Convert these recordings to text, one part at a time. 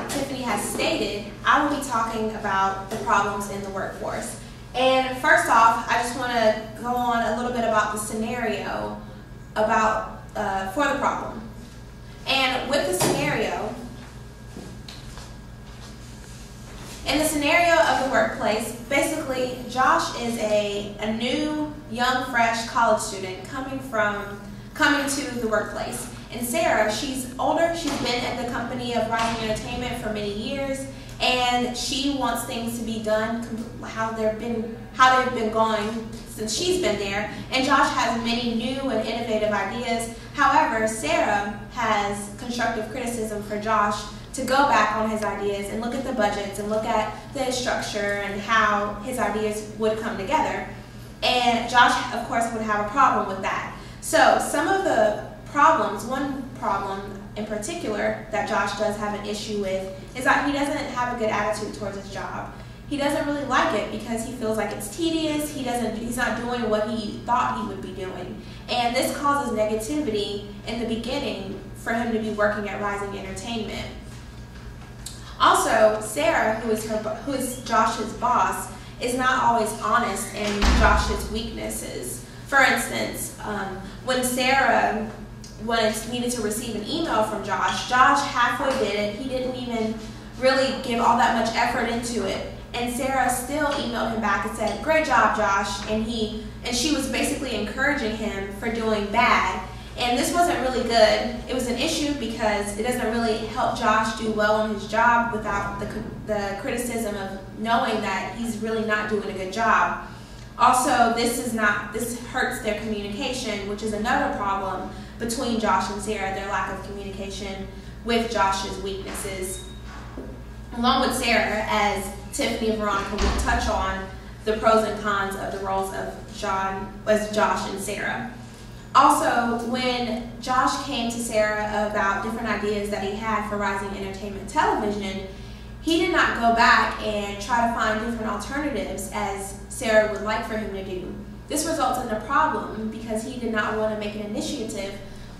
Tiffany has stated, I will be talking about the problems in the workforce. And first off, I just want to go on a little bit about the scenario about for the problem. And with the scenario, in the scenario of the workplace, basically Josh is a new, young, fresh college student coming to the workplace. And Sarah, she's older, she's been at the company of Rising Entertainment for many years, and she wants things to be done how they've been going since she's been there. And Josh has many new and innovative ideas. However, Sarah has constructive criticism for Josh to go back on his ideas and look at the budgets and look at the structure and how his ideas would come together. And Josh, of course, would have a problem with that. So some of the problems, one problem in particular that Josh does have an issue with is that he doesn't have a good attitude towards his job. He doesn't really like it because he feels like it's tedious. He's not doing what he thought he would be doing. And this causes negativity in the beginning for him to be working at Rising Entertainment. Also, Sarah, who is Josh's boss, is not always honest in Josh's weaknesses. For instance, when Sarah needed to receive an email from Josh halfway did it. He didn't even really give all that much effort into it. And Sarah still emailed him back and said, "Great job, Josh." And she was basically encouraging him for doing bad. And this wasn't really good. It was an issue because it doesn't really help Josh do well on his job without the criticism of knowing that he's really not doing a good job. Also, this hurts their communication, which is another problem between Josh and Sarah, their lack of communication with Josh's weaknesses. Along with Sarah, as Tiffany and Veronica will touch on the pros and cons of the roles of Josh and Sarah. Also, when Josh came to Sarah about different ideas that he had for Rising Entertainment Television, he did not go back and try to find different alternatives as Sarah would like for him to do. This results in a problem because he did not want to make an initiative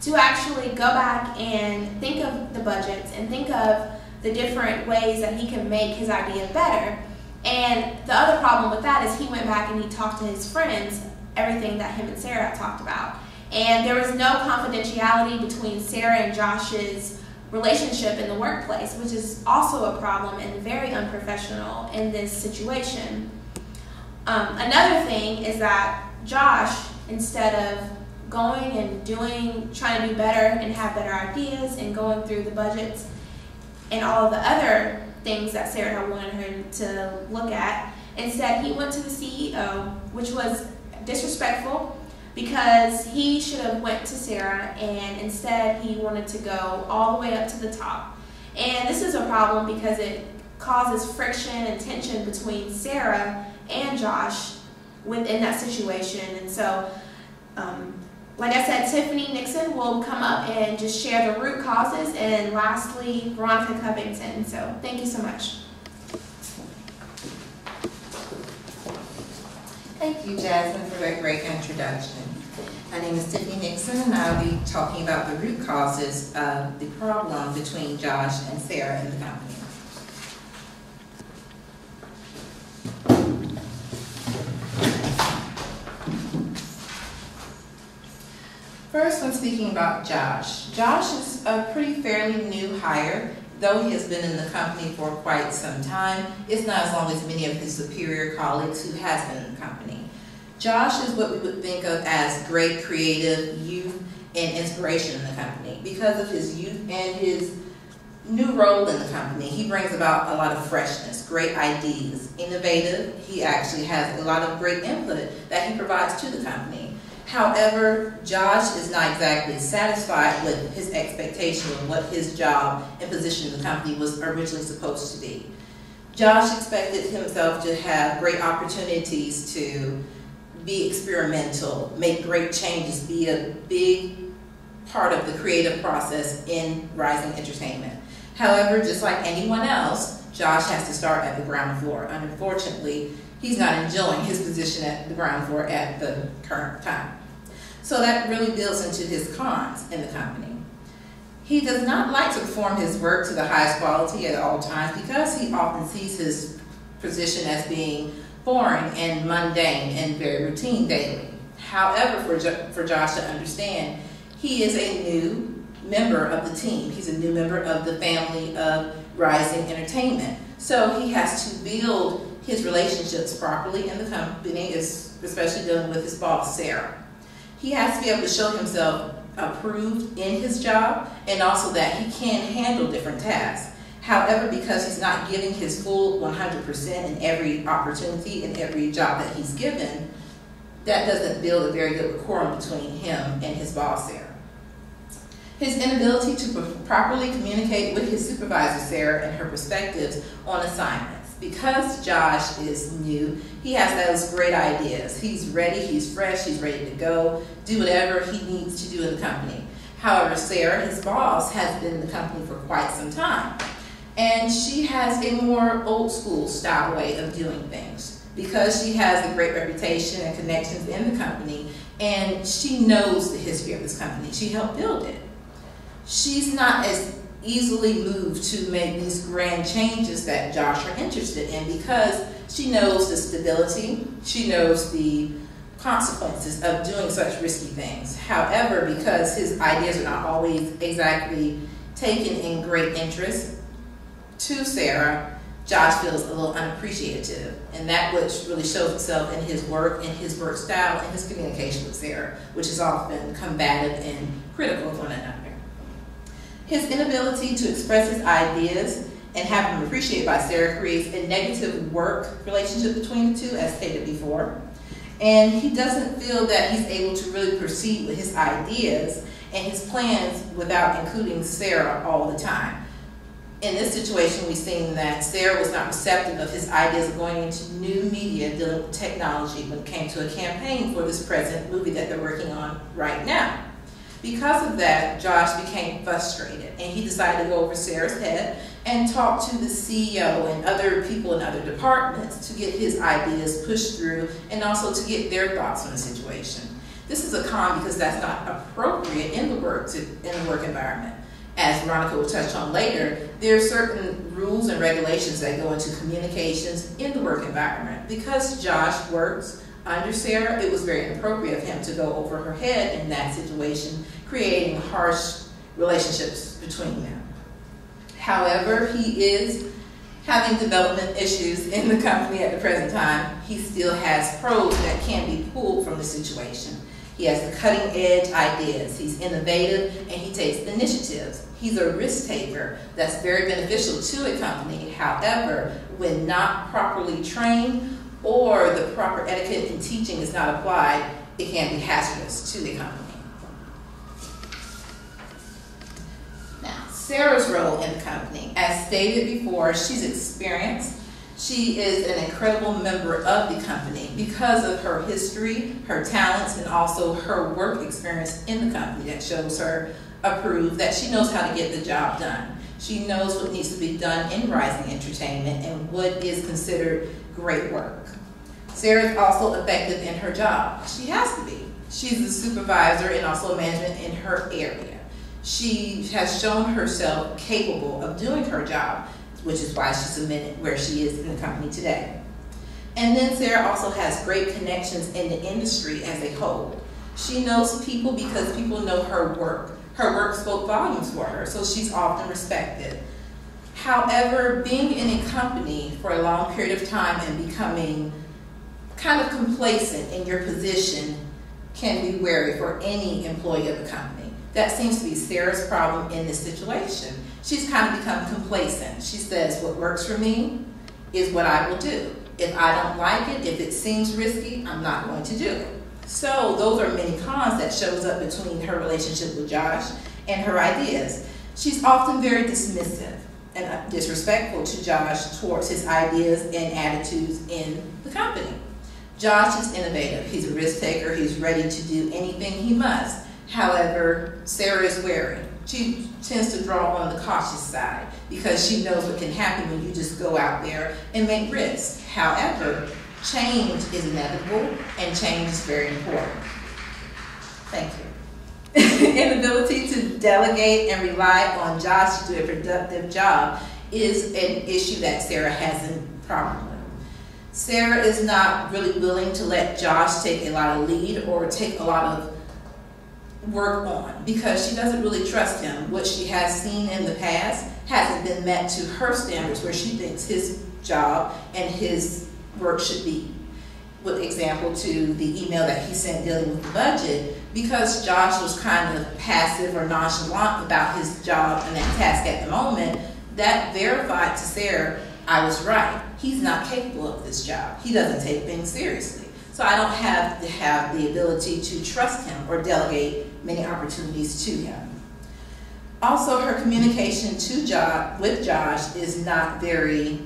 to actually go back and think of the budgets and think of the different ways that he can make his idea better. And the other problem with that is he went back and he talked to his friends everything that him and Sarah talked about. And there was no confidentiality between Sarah and Josh's relationship in the workplace, which is also a problem and very unprofessional in this situation. Another thing is that Josh, instead of going and trying to do better and have better ideas and going through the budgets and all of the other things that Sarah had wanted him to look at, instead he went to the CEO, which was disrespectful because he should have went to Sarah, and instead he wanted to go all the way up to the top. And this is a problem because it causes friction and tension between Sarah and Josh within that situation. And so, like I said, Tiffany Nixon will come up and just share the root causes, and lastly, Veronica Covington. So thank you so much. Thank you, Jasmine, for that great introduction. My name is Tiffany Nixon, and I'll be talking about the root causes of the problem between Josh and Sarah in the company. First, when speaking about Josh is a pretty fairly new hire. Though he has been in the company for quite some time, it's not as long as many of his superior colleagues who has been in the company. Josh is what we would think of as great creative youth and inspiration in the company. Because of his youth and his new role in the company, he brings about a lot of freshness, great ideas, innovative. He actually has a lot of great input that he provides to the company. However, Josh is not exactly satisfied with his expectation of what his job and position in the company was originally supposed to be. Josh expected himself to have great opportunities to be experimental, make great changes, be a big part of the creative process in Rising Entertainment. However, just like anyone else, Josh has to start at the ground floor. Unfortunately, he's not enjoying his position at the ground floor at the current time. So that really builds into his cons in the company. He does not like to perform his work to the highest quality at all times because he often sees his position as being boring and mundane and very routine daily. However, for Josh to understand, he is a new member of the team. He's a new member of the family of Rising Entertainment. So he has to build his relationships properly in the company, especially dealing with his boss, Sarah. He has to be able to show himself approved in his job and also that he can handle different tasks. However, because he's not giving his full 100% in every opportunity and every job that he's given, that doesn't build a very good rapport between him and his boss, Sarah. His inability to properly communicate with his supervisor, Sarah, and her perspectives on assignments. Because Josh is new, he has those great ideas. He's ready, he's fresh, he's ready to go, do whatever he needs to do in the company. However, Sarah, his boss, has been in the company for quite some time. And she has a more old school style way of doing things. Because she has a great reputation and connections in the company, and she knows the history of this company. She helped build it. She's not as easily moved to make these grand changes that Josh are interested in because she knows the stability, she knows the consequences of doing such risky things. However, because his ideas are not always exactly taken in great interest to Sarah, Josh feels a little unappreciative, and that which really shows itself in his work, in his work style, and his communication with Sarah, which is often combative and critical of one another. His inability to express his ideas and have them appreciated by Sarah creates a negative work relationship between the two, as stated before. And he doesn't feel that he's able to really proceed with his ideas and his plans without including Sarah all the time. In this situation, we've seen that Sarah was not receptive of his ideas of going into new media dealing with technology when it came to a campaign for this present movie that they're working on right now. Because of that, Josh became frustrated, and he decided to go over Sarah's head and talk to the CEO and other people in other departments to get his ideas pushed through and also to get their thoughts on the situation. This is a con because that's not appropriate in the work environment. As Veronica will touch on later, there are certain rules and regulations that go into communications in the work environment. Because Josh works under Sarah, it was very inappropriate of him to go over her head in that situation, creating harsh relationships between them. However, he is having development issues in the company at the present time. He still has pros that can be pulled from the situation. He has the cutting edge ideas. He's innovative and he takes initiatives. He's a risk taker that's very beneficial to a company. However, when not properly trained or the proper etiquette and teaching is not applied, it can be hazardous to the company. Now, Sarah's role in the company, as stated before, she's experienced. She is an incredible member of the company because of her history, her talents, and also her work experience in the company that shows her approved, that she knows how to get the job done. She knows what needs to be done in Rising Entertainment and what is considered great work. Sarah is also effective in her job. She has to be. She's a supervisor and also a management in her area. She has shown herself capable of doing her job, which is why she's submitted where she is in the company today. And then Sarah also has great connections in the industry as a whole. She knows people because people know her work. Her work spoke volumes for her, so she's often respected. However, being in a company for a long period of time and becoming kind of complacent in your position can be wary for any employee of the company. That seems to be Sarah's problem in this situation. She's kind of become complacent. She says, what works for me is what I will do. If I don't like it, if it seems risky, I'm not going to do it. So those are many cons that shows up between her relationship with Josh and her ideas. She's often very dismissive and disrespectful to Josh towards his ideas and attitudes in the company. Josh is innovative. He's a risk taker. He's ready to do anything he must. However, Sarah is wary. She tends to draw on the cautious side because she knows what can happen when you just go out there and make risks. However, change is inevitable and change is very important. Thank you. inability to delegate and rely on Josh to do a productive job is an issue that Sarah has a problem with. Sarah is not really willing to let Josh take a lot of lead or take a lot of work on because she doesn't really trust him. What she has seen in the past hasn't been met to her standards where she thinks his job and his work should be. With example to the email that he sent dealing with the budget, because Josh was kind of passive or nonchalant about his job and that task at the moment, that verified to Sarah, I was right. He's not capable of this job. He doesn't take things seriously. So I don't have to have the ability to trust him or delegate many opportunities to him. Also, her communication with Josh is not very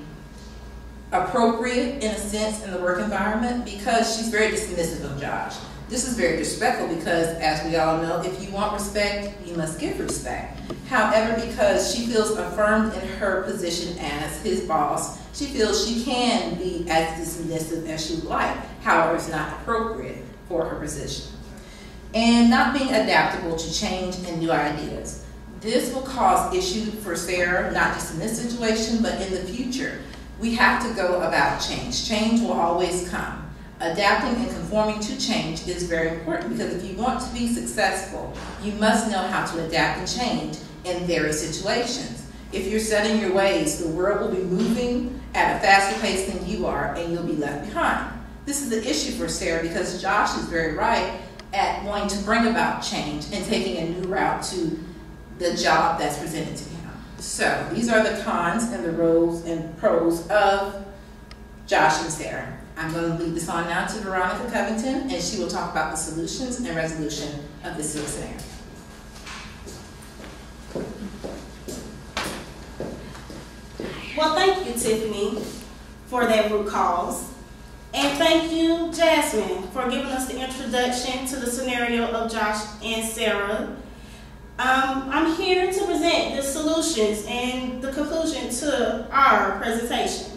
appropriate in a sense in the work environment because she's very dismissive of Josh. This is very disrespectful because, as we all know, if you want respect, you must give respect. However, because she feels affirmed in her position as his boss, she feels she can be as dismissive as she would like. However, it's not appropriate for her position. And not being adaptable to change and new ideas. This will cause issue for Sarah, not just in this situation, but in the future. We have to go about change. Change will always come. Adapting and conforming to change is very important because if you want to be successful, you must know how to adapt and change in various situations. If you're set in your ways, the world will be moving at a faster pace than you are and you'll be left behind. This is the issue for Sarah because Josh is very right at wanting to bring about change and taking a new route to the job that's presented to him. So these are the cons and the pros of Josh and Sarah. I'm going to leave this on now to Veronica Covington, and she will talk about the solutions and resolution of this scenario. Well, thank you, Tiffany, for that root cause. And thank you, Jasmine, for giving us the introduction to the scenario of Josh and Sarah. I'm here to present the solutions and the conclusion to our presentation.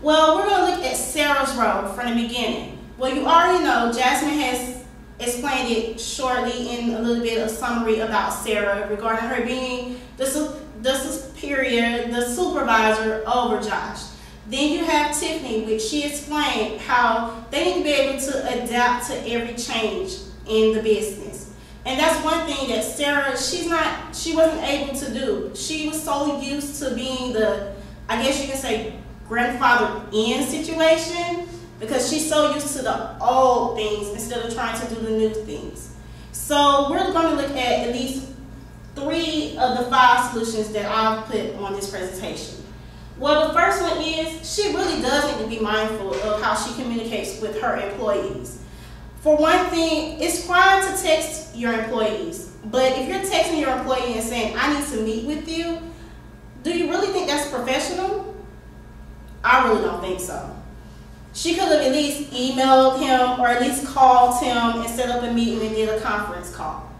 Well, we're going to look at Sarah's role from the beginning. Well, you already know Jasmine has explained it shortly in a little bit of summary about Sarah regarding her being the superior, the supervisor over Josh. Then you have Tiffany, which she explained how they need to be able to adapt to every change in the business. And that's one thing that Sarah, she wasn't able to do. She was so used to being the, I guess you can say, grandfather in situation because she's so used to the old things instead of trying to do the new things. So we're going to look at least 3 of the 5 solutions that I've put on this presentation. Well, the first one is she really does need to be mindful of how she communicates with her employees. For one thing, it's fine to text your employees, but if you're texting your employee and saying, I need to meet with you, do you really think that's professional? I really don't think so. She could have at least emailed him or at least called him and set up a meeting and did a conference call.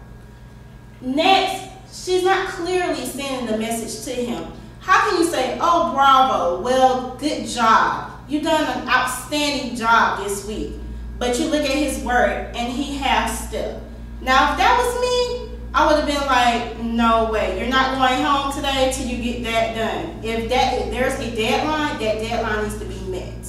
Next, she's not clearly sending the message to him. How can you say, oh, bravo, well, good job. You've done an outstanding job this week. But you look at his work and he half-stepped. Now, if that was me, I would have been like, no way. You're not going home today till you get that done. If there's a deadline, that deadline needs to be met.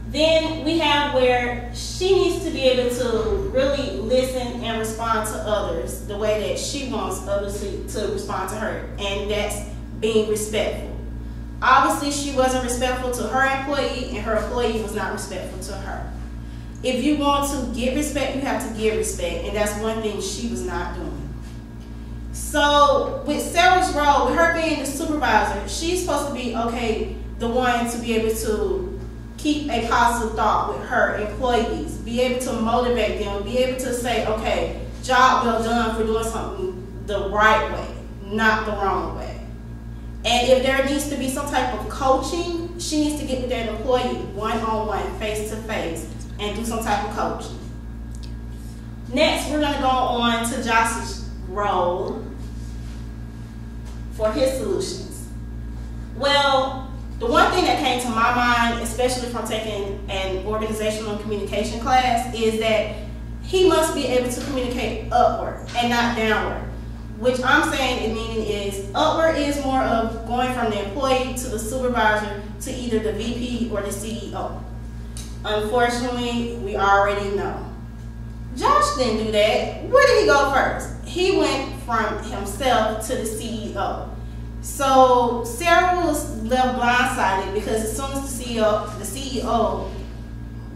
Then we have where she needs to be able to really listen and respond to others the way that she wants others to respond to her. And that's being respectful. Obviously, she wasn't respectful to her employee, and her employee was not respectful to her. If you want to get respect, you have to give respect, and that's one thing she was not doing. So, with Sarah's role, with her being the supervisor, she's supposed to be, okay, the one to be able to keep a positive thought with her employees, be able to motivate them, be able to say, okay, job well done for doing something the right way, not the wrong way. And if there needs to be some type of coaching, she needs to get with that employee one-on-one, face-to-face, and do some type of coaching. Next, we're going to go on to Josh's role for his solutions. Well, The one thing that came to my mind, especially from taking an organizational communication class, is that he must be able to communicate upward and not downward. Which I'm saying, meaning is upward is more of going from the employee to the supervisor to either the VP or the CEO. Unfortunately, we already know. Josh didn't do that. Where did he go first? He went from himself to the CEO. So Sarah was left blindsided because as soon as the CEO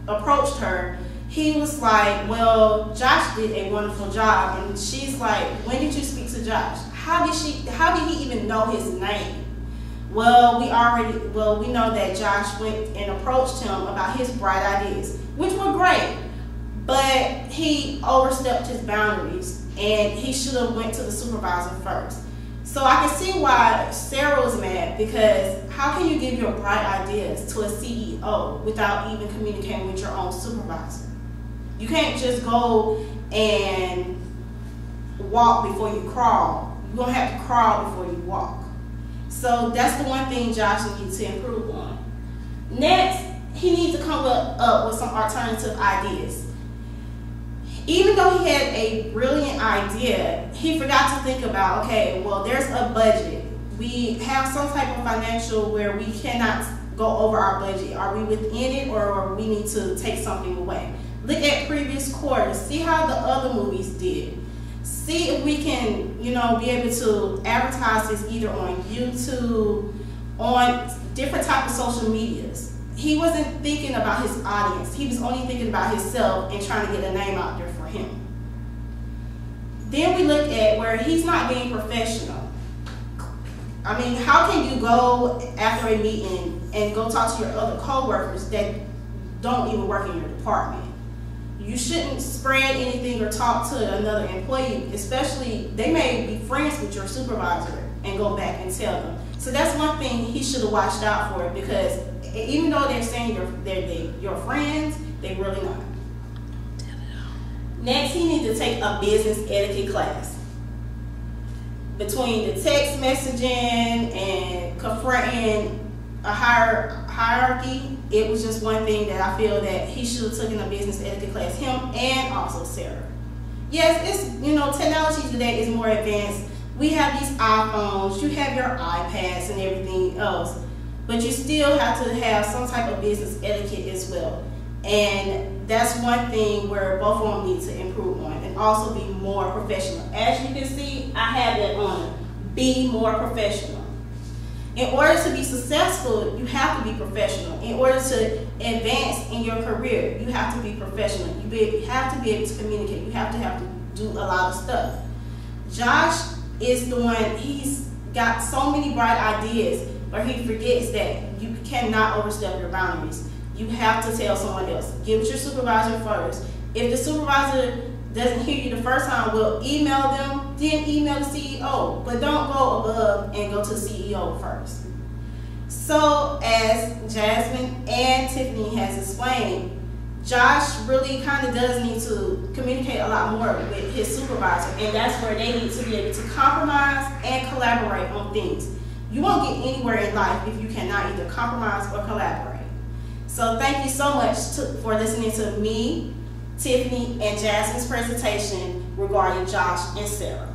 approached her, he was like, well, Josh did a wonderful job. And she's like, when did you speak to Josh? How did he even know his name? Well, we know that Josh went and approached him about his bright ideas, which were great, but he overstepped his boundaries and he should have went to the supervisor first. So I can see why Sarah was mad, because how can you give your bright ideas to a CEO without even communicating with your own supervisor? You can't just go and walk before you crawl. You're going to have to crawl before you walk. So that's the one thing Josh needs to improve on. Next, he needs to come up with some alternative ideas. Even though he had a brilliant idea, he forgot to think about, okay, well, there's a budget. We have some type of financial where we cannot go over our budget. Are we within it, or we need to take something away? Look at previous quarters. See how the other movies did. See if we can, be able to advertise this either on YouTube, on different type of social medias. He wasn't thinking about his audience. He was only thinking about himself and trying to get a name out there for him. Then we look at where he's not being professional. I mean, how can you go after a meeting and go talk to your other coworkers that don't even work in your department? You shouldn't spread anything or talk to another employee, especially they may be friends with your supervisor, and go back and tell them. So that's one thing he should have watched out for, because even though they're saying they're your friends, they really not. Next, he needs to take a business etiquette class. Between the text messaging and confronting a hierarchy, it was just one thing that I feel that he should have taken a business etiquette class, him and also Sarah. Yes, it's, technology today is more advanced. We have these iPhones, you have your iPads and everything else, but you still have to have some type of business etiquette as well. And that's one thing where both of them need to improve on, and also be more professional. As you can see, I have that on, be more professional. In order to be successful, you have to be professional. In order to advance in your career, you have to be professional. You have to be able to communicate. You have to do a lot of stuff. Josh is the one, he's got so many bright ideas, but he forgets that you cannot overstep your boundaries. You have to tell someone else. Give it your supervisor first. If the supervisor doesn't hear you the first time, well, email them, then email the CEO. But don't go above and go to the CEO first. So, as Jasmine and Tiffany has explained, Josh really kind of does need to communicate a lot more with his supervisor, and that's where they need to be able to compromise and collaborate on things. You won't get anywhere in life if you cannot either compromise or collaborate. So thank you so much for listening to me, Tiffany, and Jasmine's presentation regarding Josh and Sarah.